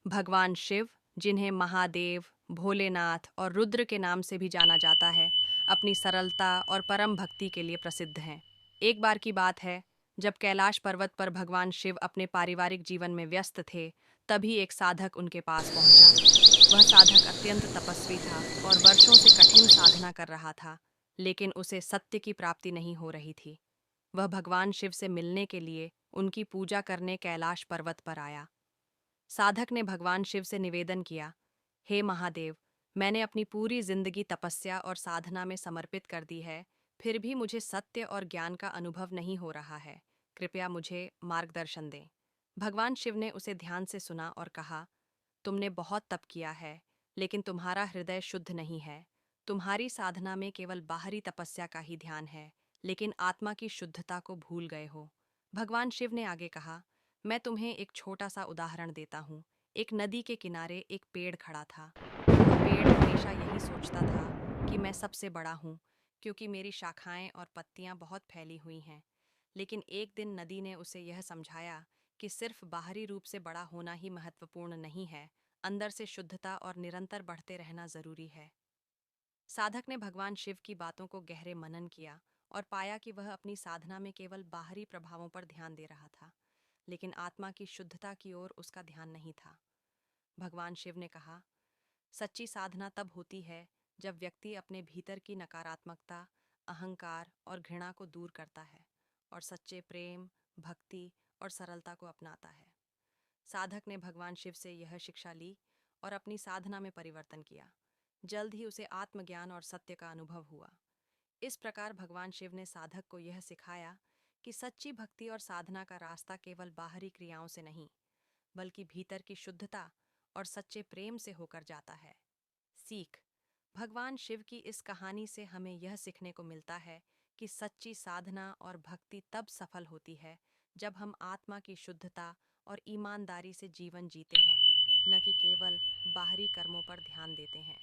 भगवान शिव, जिन्हें महादेव, भोलेनाथ और रुद्र के नाम से भी जाना जाता है, अपनी सरलता और परम भक्ति के लिए प्रसिद्ध हैं। एक बार की बात है, जब कैलाश पर्वत पर भगवान शिव अपने पारिवारिक जीवन में व्यस्त थे, तभी एक साधक उनके पास पहुंचा। वह साधक अत्यंत तपस्वी था और वर्षों से कठिन साधना कर रहा था, लेकिन उसे सत्य की प्राप्ति नहीं हो रही थी। वह भगवान शिव से मिलने के लिए उनकी पूजा करने कैलाश पर्वत पर आया। साधक ने भगवान शिव से निवेदन किया, हे महादेव, मैंने अपनी पूरी जिंदगी तपस्या और साधना में समर्पित कर दी है, फिर भी मुझे सत्य और ज्ञान का अनुभव नहीं हो रहा है। कृपया मुझे मार्गदर्शन दें। भगवान शिव ने उसे ध्यान से सुना और कहा, तुमने बहुत तप किया है, लेकिन तुम्हारा हृदय शुद्ध नहीं है। तुम्हारी साधना में केवल बाहरी तपस्या का ही ध्यान है, लेकिन आत्मा की शुद्धता को भूल गए हो। भगवान शिव ने आगे कहा, मैं तुम्हें एक छोटा सा उदाहरण देता हूँ। एक नदी के किनारे एक पेड़ खड़ा था। वह पेड़ हमेशा यही सोचता था कि मैं सबसे बड़ा हूँ, क्योंकि मेरी शाखाएं और पत्तियां बहुत फैली हुई हैं। लेकिन एक दिन नदी ने उसे यह समझाया कि सिर्फ बाहरी रूप से बड़ा होना ही महत्वपूर्ण नहीं है, अंदर से शुद्धता और निरंतर बढ़ते रहना जरूरी है। साधक ने भगवान शिव की बातों को गहरे मनन किया और पाया कि वह अपनी साधना में केवल बाहरी प्रभावों पर ध्यान दे रहा था, लेकिन आत्मा की शुद्धता की ओर उसका ध्यान नहीं था। भगवान शिव ने कहा, सच्ची साधना तब होती है जब व्यक्ति अपने भीतर की नकारात्मकता, अहंकार और घृणा को दूर करता है और सच्चे प्रेम, भक्ति और सरलता को अपनाता है। साधक ने भगवान शिव से यह शिक्षा ली और अपनी साधना में परिवर्तन किया। जल्द ही उसे आत्मज्ञान और सत्य का अनुभव हुआ। इस प्रकार भगवान शिव ने साधक को यह सिखाया कि सच्ची भक्ति और साधना का रास्ता केवल बाहरी क्रियाओं से नहीं, बल्कि भीतर की शुद्धता और सच्चे प्रेम से होकर जाता है। सीख: भगवान शिव की इस कहानी से हमें यह सीखने को मिलता है कि सच्ची साधना और भक्ति तब सफल होती है जब हम आत्मा की शुद्धता और ईमानदारी से जीवन जीते हैं, न कि केवल बाहरी कर्मों पर ध्यान देते हैं।